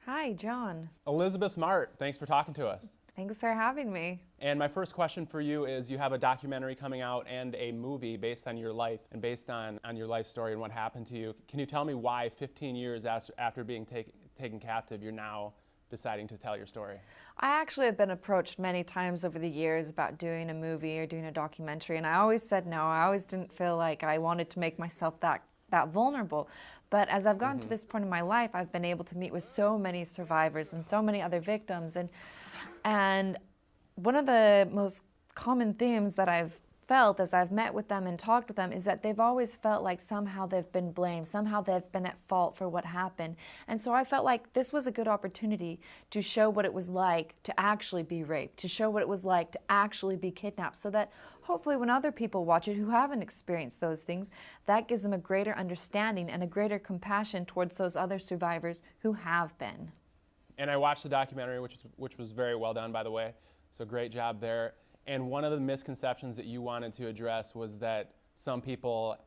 Hi, John. Elizabeth Smart, thanks for talking to us. Thanks for having me. And my first question for you is you have a documentary coming out and a movie based on your life and based on your life story and what happened to you. Can you tell me why 15 years after being taken captive, you're now deciding to tell your story? I actually have been approached many times over the years about doing a movie or doing a documentary, and I always said no. I always didn't feel like I wanted to make myself that vulnerable. But as I've gotten to this point in my life, I've been able to meet with so many survivors and so many other victims, and one of the most common themes that I've felt as I've met with them and talked with them is that they've always felt like somehow they've been blamed, somehow they've been at fault for what happened. And so I felt like this was a good opportunity to show what it was like to actually be raped, to show what it was like to actually be kidnapped, so that hopefully when other people watch it who haven't experienced those things, that gives them a greater understanding and a greater compassion towards those other survivors who have been. And I watched the documentary, which was very well done, by the way, so great job there. And one of the misconceptions that you wanted to address was that some people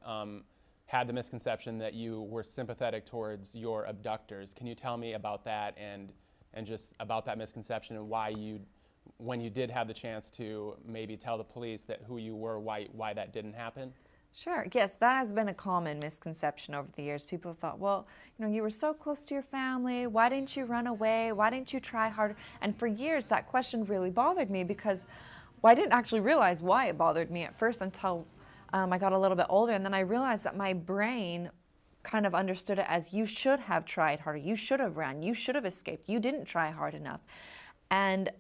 had the misconception that you were sympathetic towards your abductors. Can you tell me about that and just about that misconception and why you, when you did have the chance to maybe tell the police that who you were, why that didn't happen? Sure. Yes, that has been a common misconception over the years. People have thought, well, you were so close to your family. Why didn't you run away? Why didn't you try harder? And for years, that question really bothered me because I didn't actually realize why it bothered me at first until I got a little bit older. And then I realized that my brain kind of understood it as you should have tried harder. You should have ran. You should have escaped. You didn't try hard enough. And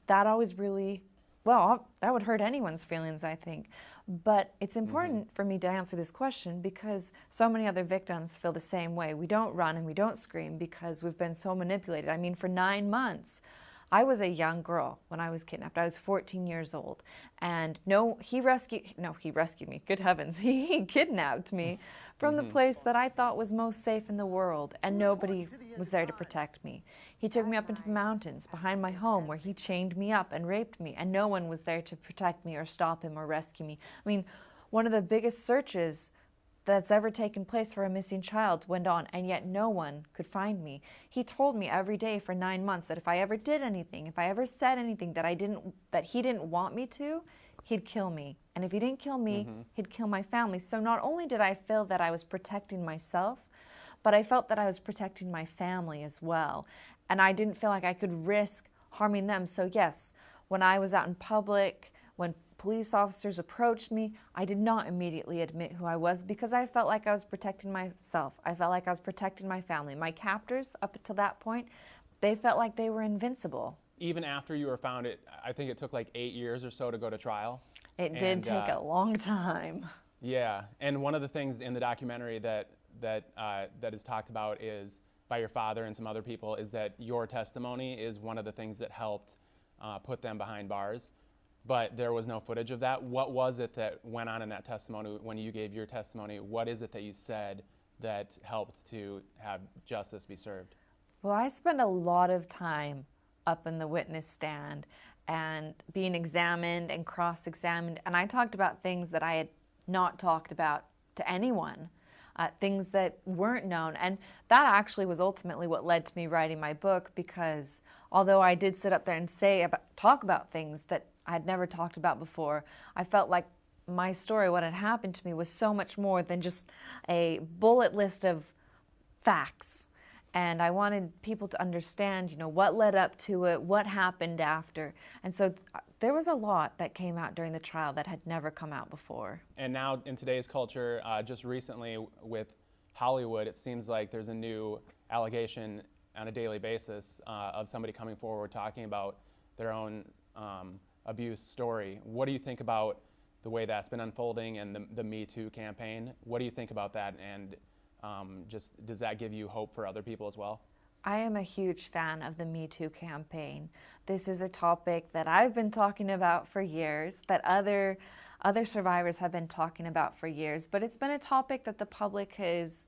that always really, well, that would hurt anyone's feelings, I think. But it's important for me to answer this question because so many other victims feel the same way. We don't run and we don't scream because we've been so manipulated. I mean, for 9 months, I was a young girl when I was kidnapped. I was 14 years old. And he rescued me, good heavens. He kidnapped me from the place that I thought was most safe in the world, and nobody was there to protect me. He took me up into the mountains behind my home where he chained me up and raped me, and no one was there to protect me or stop him or rescue me. I mean, one of the biggest searches that's ever taken place for a missing child went on, and yet no one could find me. He told me every day for 9 months that if I ever did anything, if I ever said anything that he didn't want me to, he'd kill me. And if he didn't kill me, he'd kill my family. So not only did I feel that I was protecting myself, but I felt that I was protecting my family as well. And I didn't feel like I could risk harming them. So yes, when I was out in public, when police officers approached me, I did not immediately admit who I was because I felt like I was protecting myself. I felt like I was protecting my family. My captors, up until that point, they felt like they were invincible. Even after you were found, I think it took like 8 years or so to go to trial. It did take a long time. Yeah, and one of the things in the documentary that is talked about is by your father and some other people is that your testimony is one of the things that helped put them behind bars. But there was no footage of that. What was it that went on in that testimony when you gave your testimony? What is it that you said that helped to have justice be served? Well, I spent a lot of time up in the witness stand and being examined and cross-examined, and I talked about things that I had not talked about to anyone, things that weren't known, and that actually was ultimately what led to me writing my book, because although I did sit up there and talk about things that I had never talked about before, I felt like my story, what had happened to me, was so much more than just a bullet list of facts. And I wanted people to understand, what led up to it, what happened after. And so there was a lot that came out during the trial that had never come out before. And now in today's culture, just recently with Hollywood, it seems like there's a new allegation on a daily basis of somebody coming forward talking about their own abuse story. What do you think about the way that's been unfolding and the Me Too campaign? What do you think about that, and just does that give you hope for other people as well? I am a huge fan of the Me Too campaign. This is a topic that I've been talking about for years, that other survivors have been talking about for years, but it's been a topic that the public has,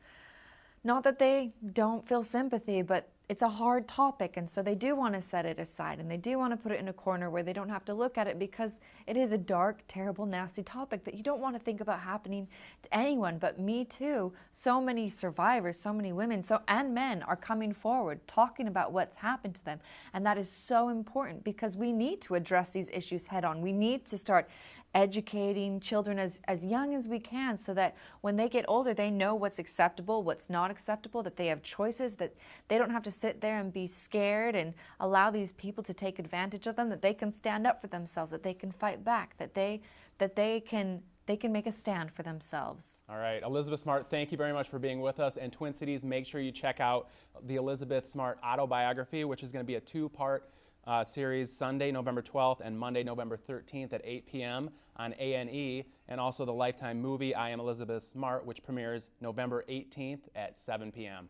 not that they don't feel sympathy, but it's a hard topic, and so they do want to set it aside, and they do want to put it in a corner where they don't have to look at it, because it is a dark, terrible, nasty topic that you don't want to think about happening to anyone. But Me Too, so many survivors, so many women and men are coming forward talking about what's happened to them, and that is so important, because we need to address these issues head on. We need to start educating children as young as we can, so that when they get older, they know what's acceptable, what's not acceptable, that they have choices, that they don't have to sit there and be scared and allow these people to take advantage of them, that they can stand up for themselves, that they can fight back, that they can make a stand for themselves. All right, Elizabeth Smart, thank you very much for being with us. And Twin Cities, make sure you check out the Elizabeth Smart autobiography, which is going to be a two-part series, Sunday, November 12th and Monday, November 13th at 8 p.m. on A&E, and also the Lifetime movie, I Am Elizabeth Smart, which premieres November 18th at 7 p.m.